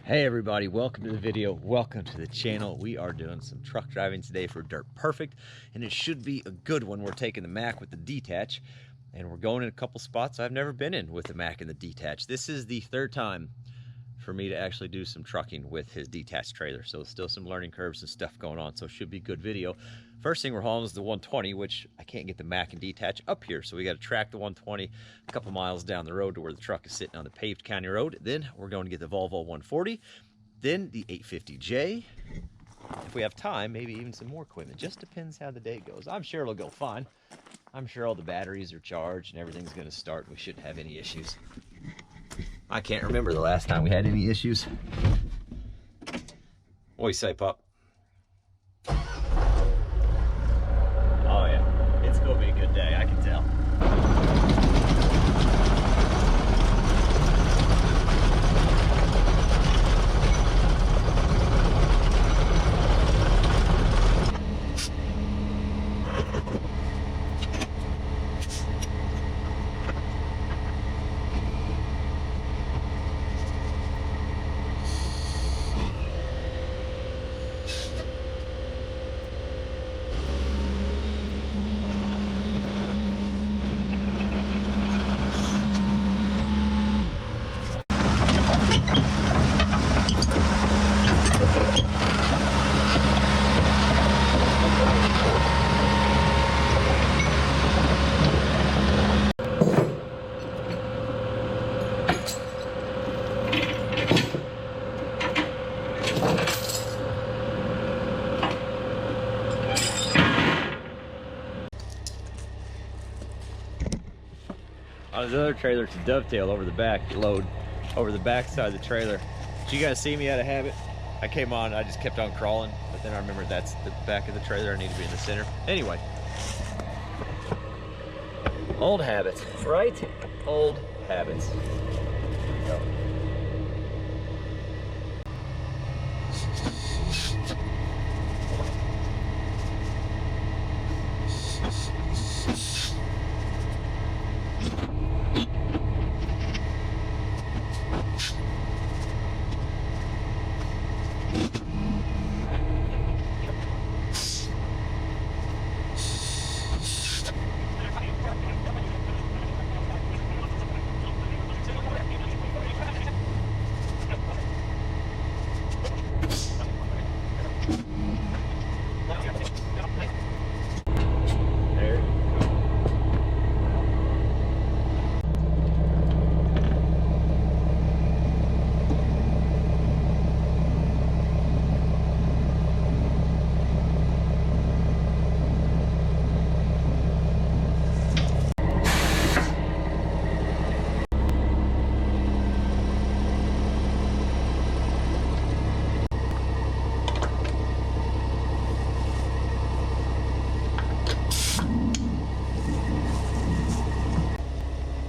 Hey everybody, welcome to the video, welcome to the channel. We are doing some truck driving today for Dirt Perfect, and it should be a good one. We're taking the Mack with the detach, and we're going in a couple spots I've never been in with the Mack and the detach. This is the third time for me to actually do some trucking with his detached trailer, so still some learning curves and stuff going on, so it should be a good video. First thing we're hauling is the 120, which I can't get the Mack and detach up here, so we got to track the 120 a couple miles down the road to where the truck is sitting on the paved county road. Then we're going to get the Volvo 140, then the 850J. If we have time, maybe even some more equipment. Just depends how the day goes. I'm sure it'll go fine. I'm sure all the batteries are charged and everything's going to start. We shouldn't have any issues. I can't remember the last time we had any issues. What do you say, pup? Oh yeah, it's gonna be a good day, I can tell. On his other trailer, it's a dovetail over the back load, over the back side of the trailer. Did you guys see me out of habit? I came on, I just kept on crawling, but then I remembered that's the back of the trailer. I need to be in the center. Anyway. Old habits, right? Old habits. There you go.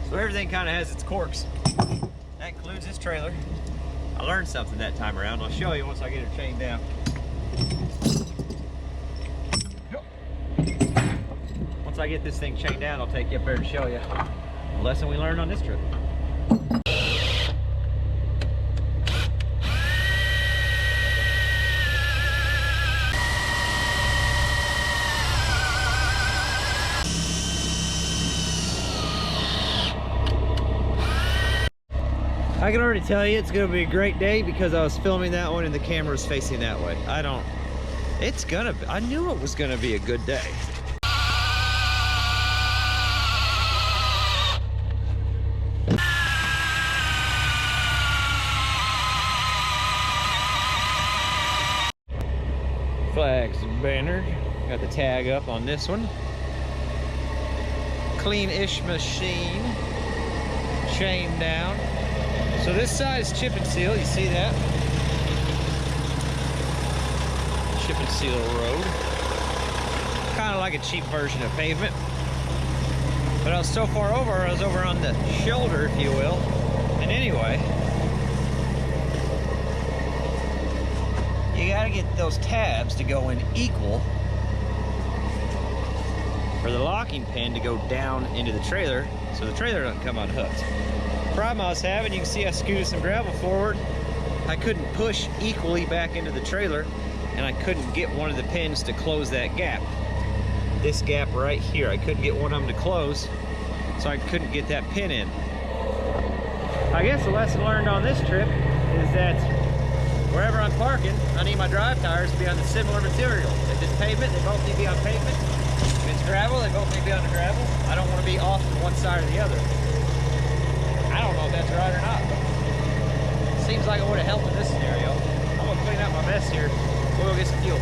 So everything kind of has its quirks. That includes this trailer. I learned something that time around. I'll show you once I get her chained down. Once I get this thing chained down, I'll take you up there and show you a lesson we learned on this trip. I can already tell you it's gonna be a great day because I was filming that one and the camera was facing that way. I knew it was gonna be a good day. Flags and banner. Got the tag up on this one. Clean-ish machine. Chain down. So this side is chip and seal, you see that? Chip and seal road. Kind of like a cheap version of pavement. But I was so far over, I was over on the shoulder, if you will. And anyway, you gotta get those tabs to go in equal for the locking pin to go down into the trailer so the trailer doesn't come unhooked. Problem I was having, you can see I scooted some gravel forward. I couldn't push equally back into the trailer, and I couldn't get one of the pins to close that gap. This gap right here, I couldn't get one of them to close, so I couldn't get that pin in. I guess the lesson learned on this trip is that wherever I'm parking, I need my drive tires to be on the similar material. If it's pavement, they both need to be on pavement. If it's gravel, they both need to be on the gravel. I don't want to be off to one side or the other. I don't know if that's right or not, but it seems like it would have helped in this scenario. I'm gonna clean out my mess here. We'll go get some fuel.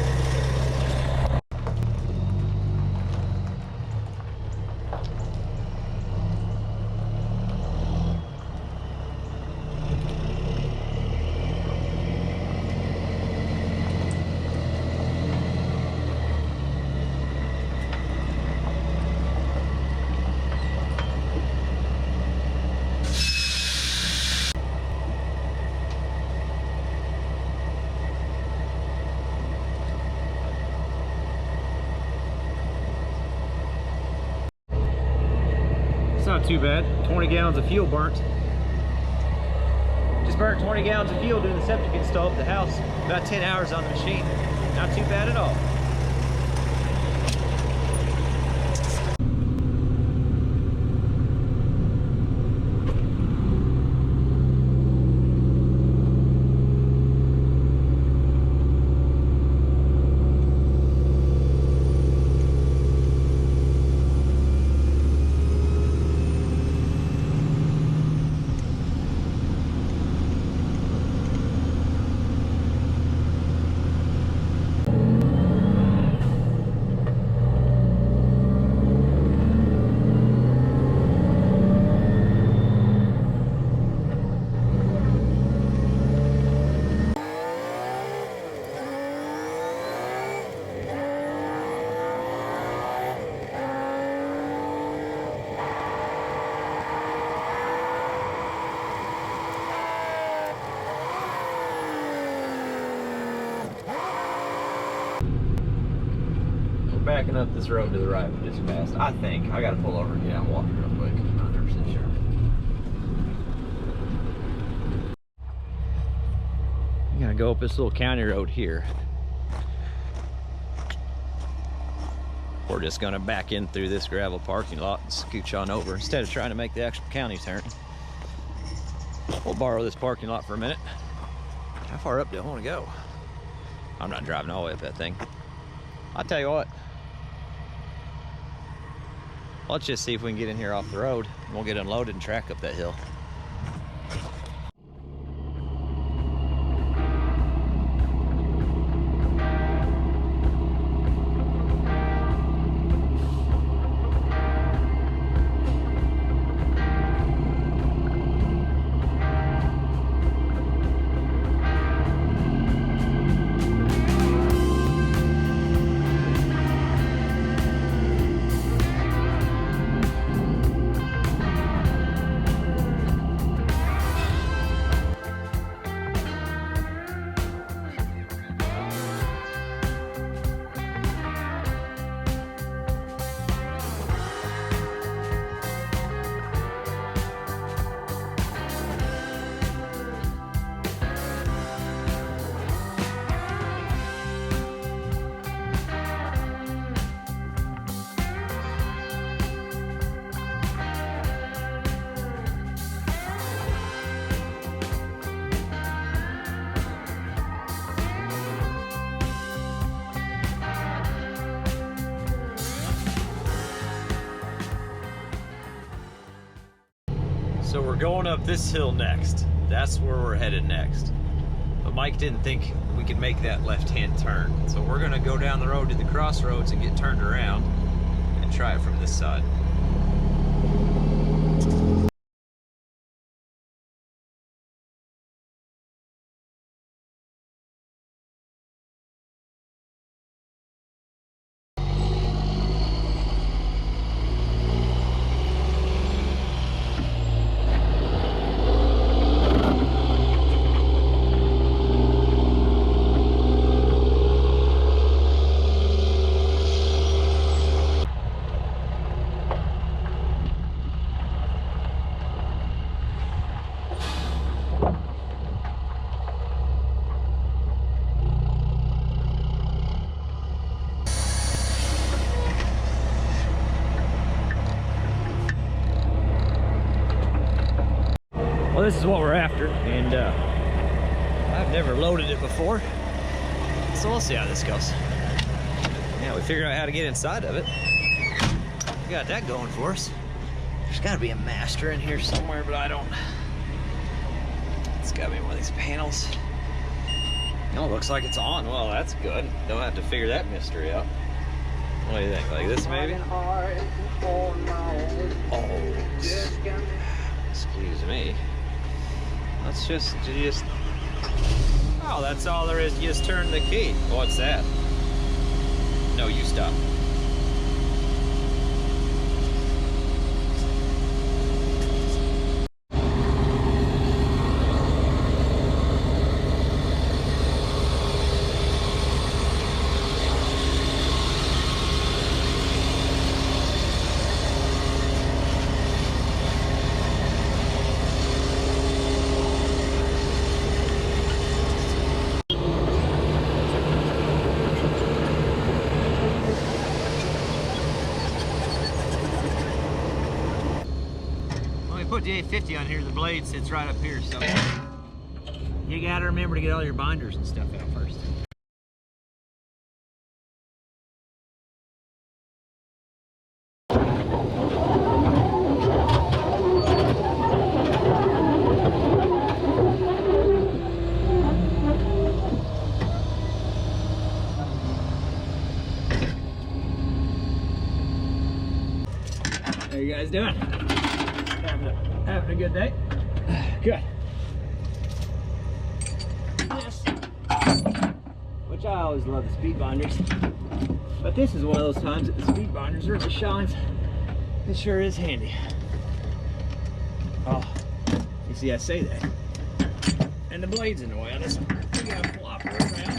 Not too bad. 20 gallons of fuel burnt. Just burnt 20 gallons of fuel doing the septic install at the house. About 10 hours on the machine. Not too bad at all. Backing up this road to the right this fast. I think I gotta pull over and get out and walk it real quick. I'm not 100% sure. I'm gonna go up this little county road here. We're just gonna back in through this gravel parking lot and scooch on over instead of trying to make the actual county turn. We'll borrow this parking lot for a minute. How far up do I want to go? I'm not driving all the way up that thing. I'll tell you what. Let's just see if we can get in here off the road. We'll get unloaded and track up that hill. So we're going up this hill next. That's where we're headed next. But Mike didn't think we could make that left-hand turn. So we're gonna go down the road to the crossroads and get turned around and try it from this side. this is what we're after, and I've never loaded it before, so we'll see how this goes. Yeah, we figured out how to get inside of it. We got that going for us. There's got to be a master in here somewhere, but I don't. It's got to be one of these panels. Oh, looks like it's on. Well, that's good. Don't have to figure that mystery out. What do you think? Like this, maybe? Oh, excuse me. Let's just. Oh, that's all there is. You just turn the key. What's that? No, you stop. Put the 850 on here, the blade sits right up here, so you gotta remember to get all your binders and stuff out first. How you guys doing? Having a good day? Good. Yes. Which I always love the speed binders. But this is one of those times that the speed binders really shines. It sure is handy. Oh, you see, I say that. And the blade's in the way on this one. We gotta flop her around.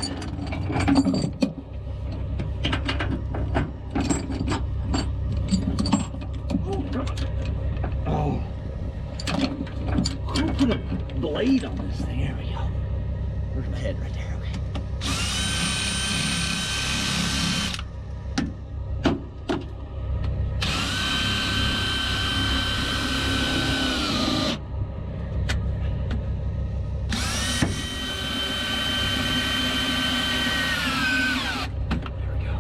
Put a blade on this thing. There we go. Where's my head? Right there. Okay. There we go.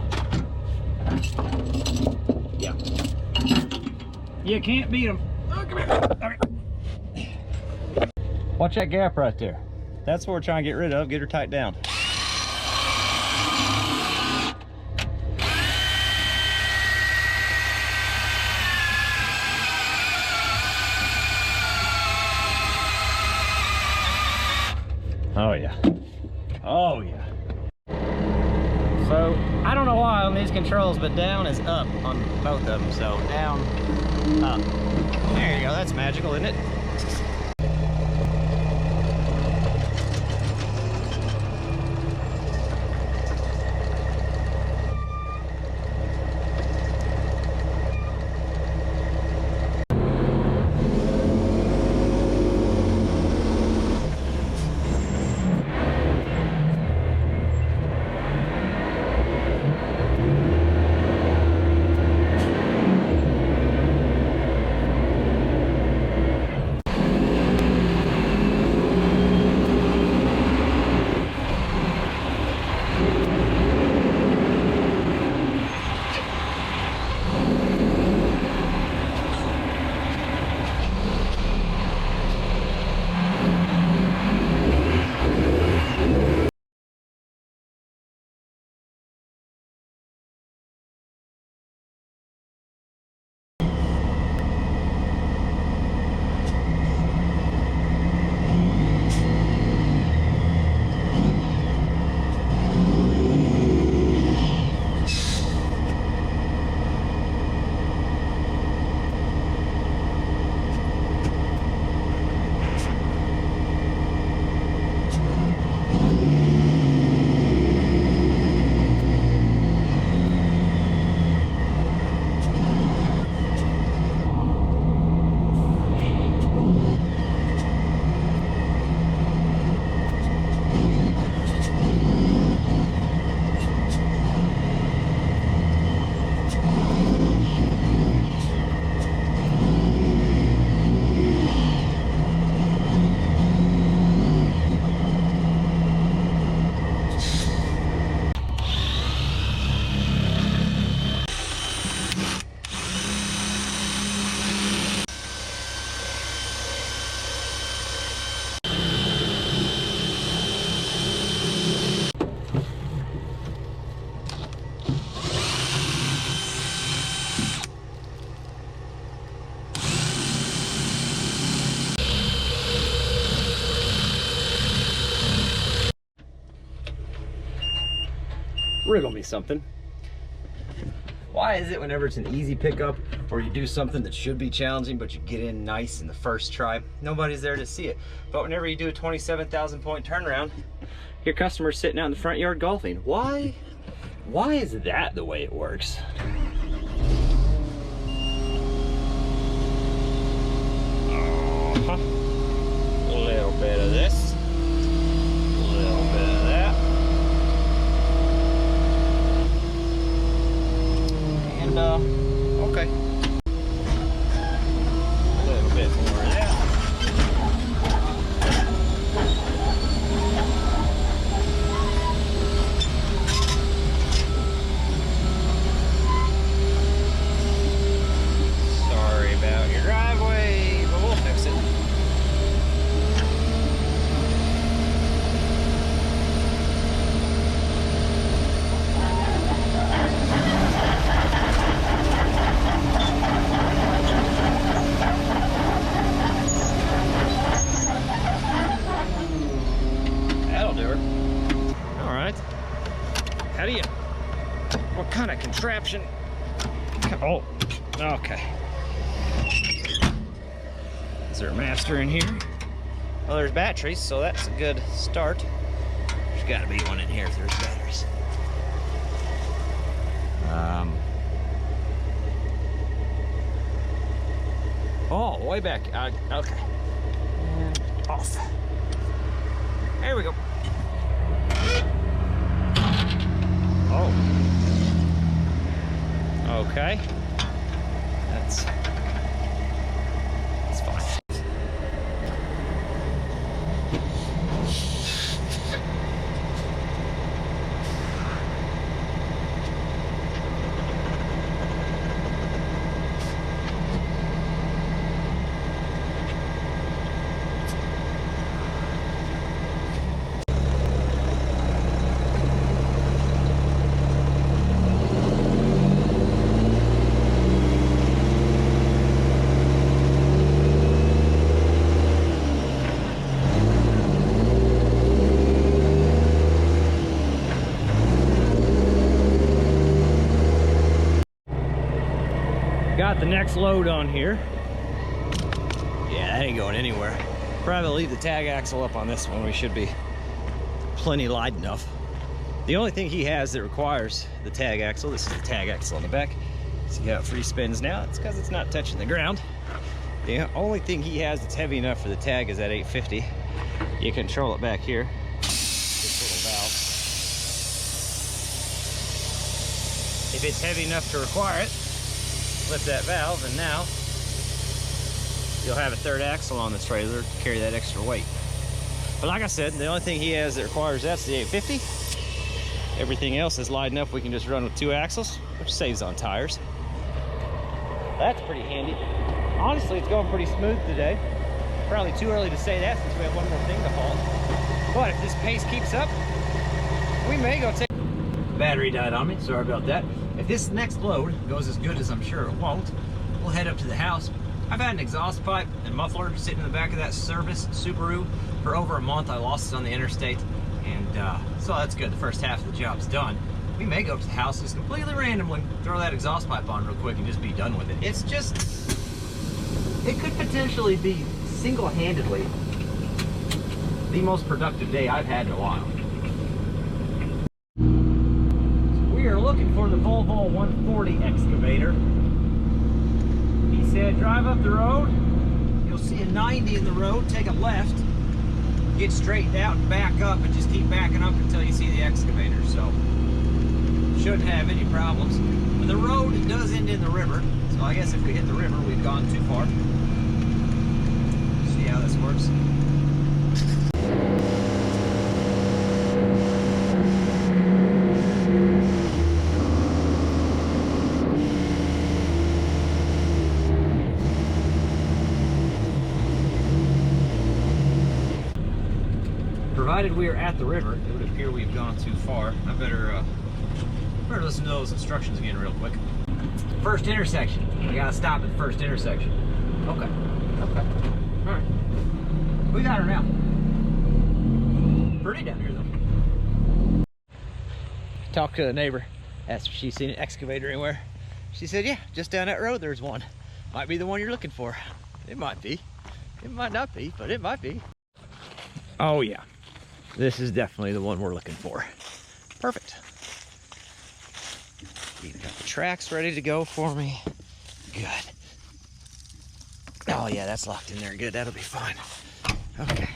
Yeah. You can't beat them. Oh, come here. All right. Watch that gap right there. That's what we're trying to get rid of. Get her tight down. Oh yeah. Oh yeah. So I don't know why on these controls, but down is up on both of them. So down, up. There you go. That's magical, isn't it? riddle me something. Why is it whenever it's an easy pickup or you do something that should be challenging but you get in nice in the first try, nobody's there to see it? But whenever you do a 27,000 point turnaround, your customer's sitting out in the front yard golfing. Why is that the way it works? A little bit of this, a little bit of that, and okay, a little bit more of that. Sorry about your driveway, but we'll fix it. What kind of contraption? Oh, okay. Is there a master in here? Well, there's batteries, so that's a good start. There's got to be one in here if there's batteries. Oh, way back. Okay. And off. There we go. Oh. Okay. That's fine. Got the next load on here. Yeah, that ain't going anywhere. Probably leave the tag axle up on this one. We should be plenty light enough. The only thing he has that requires the tag axle, this is the tag axle on the back. See how it free spins now? It's because it's not touching the ground. The only thing he has that's heavy enough for the tag is that 850. You control it back here. This little valve. If it's heavy enough to require it, lift that valve, and now you'll have a third axle on the trailer to carry that extra weight. But like I said, the only thing he has that requires that's the 850. Everything else is light enough we can just run with 2 axles, which saves on tires. That's pretty handy. Honestly, it's going pretty smooth today. Probably too early to say that since we have one more thing to haul. But if this pace keeps up, we may go take... Battery died on me, sorry about that. If this next load goes as good as I'm sure it won't, we'll head up to the house. I've had an exhaust pipe and muffler sitting in the back of that service Subaru for over a month. I lost it on the interstate, and so that's good. The first half of the job's done. We may go up to the house just completely randomly, throw that exhaust pipe on real quick and just be done with it. It's just, it could potentially be single-handedly the most productive day I've had in a while. We are looking for the Volvo 140 excavator. He said drive up the road, you'll see a 90 in the road, take a left, get straightened out and back up, and just keep backing up until you see the excavator. So shouldn't have any problems. But the road does end in the river, so I guess if we hit the river we've gone too far. See how this works. Provided we are at the river, it would appear we've gone too far. I better listen to those instructions again real quick. First intersection. We gotta stop at the first intersection. Okay. Okay. Alright. We got her now. Pretty down here though. talked to a neighbor, asked if she's seen an excavator anywhere. She said, yeah, just down that road there's one. Might be the one you're looking for. It might be. It might not be, but it might be. Oh yeah, this is definitely the one we're looking for. Perfect. You've got the tracks ready to go for me. Good. Oh yeah, that's locked in there. Good, that'll be fine. Okay.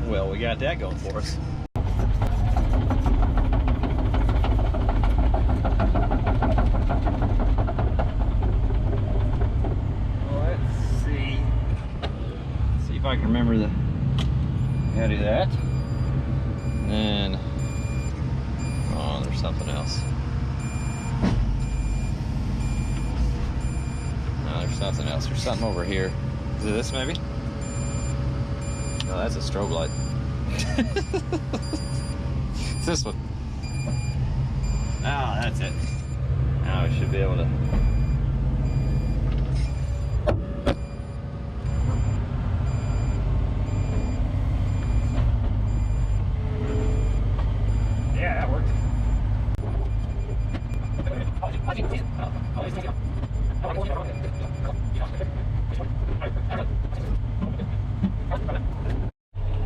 Well, we got that going for us. Let's see if I can remember the how to do that. And then, oh, there's something else. No, there's something else. There's something over here. Is it this maybe? No, that's a strobe light. It's this one. Oh, that's it. Now we should be able to. Yeah, that worked.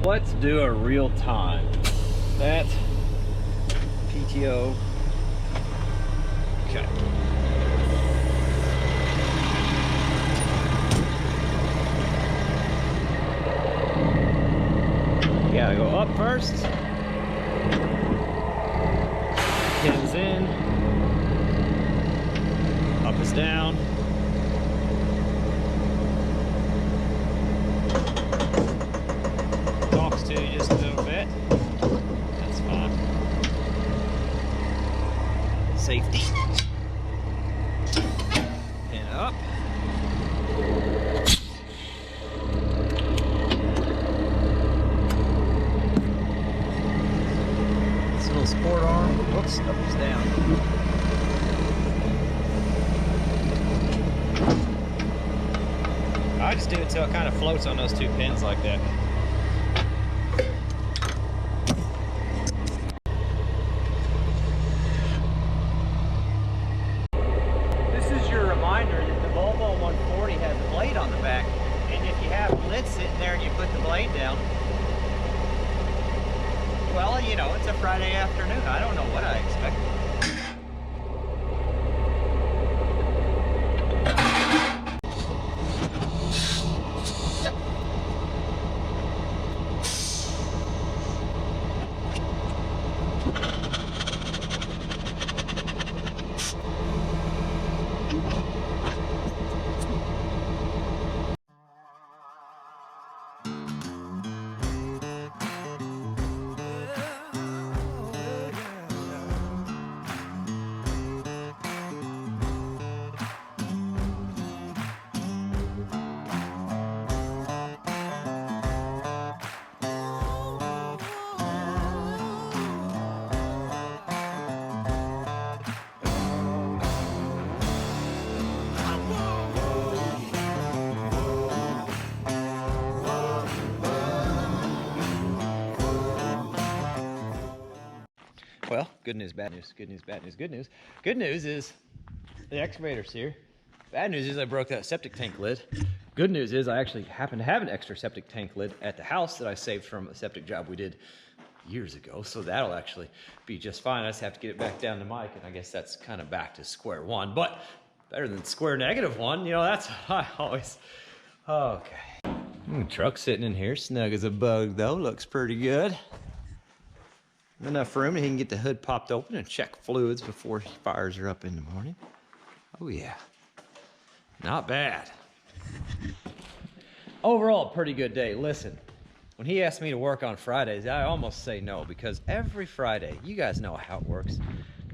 Let's do a real time. That PTO. Okay. You gotta go up first. Pins in. Up is down. Talks to you just a little bit. That's fine. Safety. And up. This little sport arm. Whoops, up is down. I just do it till it kind of floats on those two pins like that. This is your reminder that the Lowboy 140 has a blade on the back, and if you have a lid sitting there and you put the blade down, well, you know, it's a Friday afternoon. I don't know what I expected. Well, good news, bad news, good news, bad news, good news. Good news is the excavator's here. Bad news is I broke that septic tank lid. Good news is I actually happen to have an extra septic tank lid at the house that I saved from a septic job we did years ago. So that'll actually be just fine. I just have to get it back down to Mike, and I guess that's kind of back to square one. But better than square -1, you know, that's what I always, okay. Truck sitting in here, snug as a bug though, looks pretty good. Enough room that he can get the hood popped open and check fluids before fires are up in the morning. Oh yeah, not bad. Overall, pretty good day. Listen, when he asked me to work on Fridays, I almost say no, because every Friday, you guys know how it works.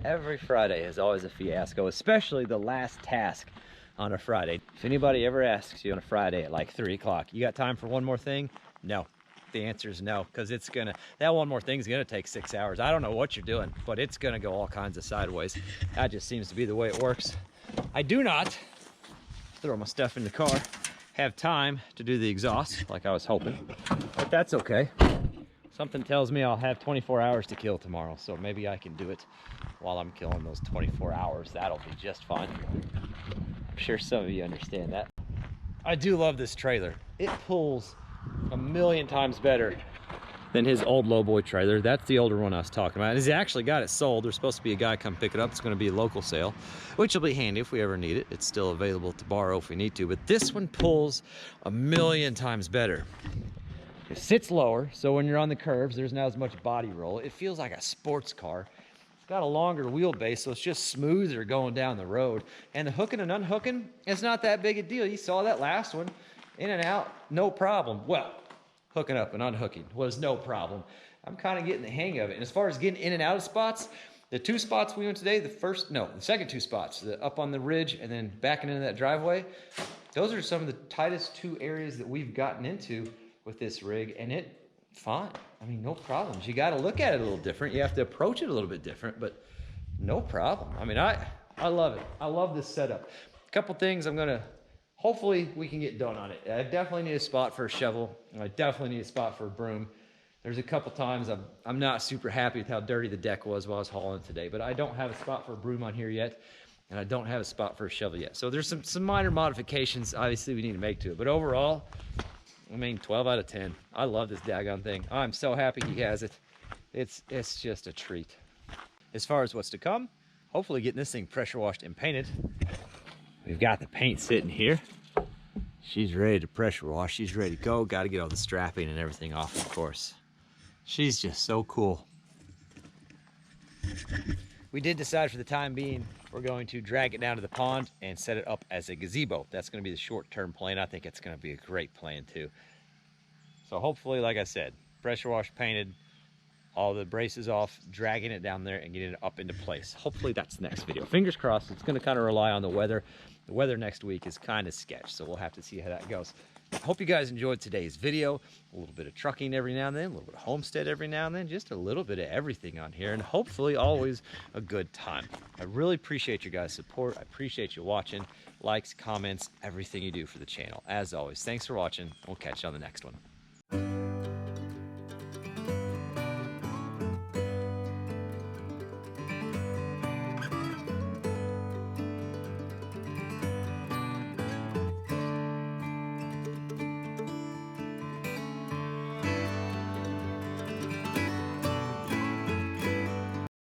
Every Friday is always a fiasco, especially the last task on a Friday. If anybody ever asks you on a Friday at like 3 o'clock, you got time for one more thing? No. the answer is no, because it's gonna, that one more thing is gonna take 6 hours. I don't know what you're doing, but it's gonna go all kinds of sideways. That just seems to be the way it works. I do not, throw my stuff in the car, have time to do the exhaust like I was hoping, but that's okay. Something tells me I'll have 24 hours to kill tomorrow, so maybe I can do it while I'm killing those 24 hours. That'll be just fine. I'm sure some of you understand that. I do love this trailer. It pulls a million times better than his old Lowboy trailer. That's the older one I was talking about. He's actually got it sold. There's supposed to be a guy come pick it up. It's going to be a local sale, which will be handy if we ever need it. It's still available to borrow if we need to, but this one pulls a million times better. It sits lower, so when you're on the curves, there's not as much body roll. It feels like a sports car. It's got a longer wheelbase, so it's just smoother going down the road. And the hooking and unhooking, it's not that big a deal. You saw that last one, in and out, no problem. Well, hooking up and unhooking was no problem. I'm kind of getting the hang of it. And as far as getting in and out of spots, the 2 spots we went today, the second 2 spots, up on the ridge and then backing into that driveway, those are some of the tightest 2 areas that we've gotten into with this rig, and it fine. I mean, no problems. You got to look at it a little different. You have to approach it a little bit different, but no problem. I mean, I love it. I love this setup. A couple things hopefully we can get done on it. I definitely need a spot for a shovel. I definitely need a spot for a broom. There's a couple times I'm not super happy with how dirty the deck was while I was hauling today, but I don't have a spot for a broom on here yet, and I don't have a spot for a shovel yet. So there's some minor modifications obviously we need to make to it, but overall, I mean, 12 out of 10. I love this daggone thing. I'm so happy he has it. It's just a treat. As far as what's to come, hopefully getting this thing pressure washed and painted. We've got the paint sitting here. She's ready to pressure wash. She's ready to go. Got to get all the strapping and everything off, of course. She's just so cool. We did decide for the time being, we're going to drag it down to the pond and set it up as a gazebo. That's going to be the short-term plan. I think it's going to be a great plan too. So hopefully, like I said, pressure wash, painted, all the braces off, dragging it down there and getting it up into place. Hopefully that's the next video. Fingers crossed. It's going to kind of rely on the weather. The weather next week is kind of sketch, so we'll have to see how that goes. Hope you guys enjoyed today's video. A little bit of trucking every now and then, a little bit of homestead every now and then, just a little bit of everything on here, and hopefully always a good time. I really appreciate your guys' support. I appreciate you watching, likes, comments, everything you do for the channel. As always, thanks for watching. We'll catch you on the next one.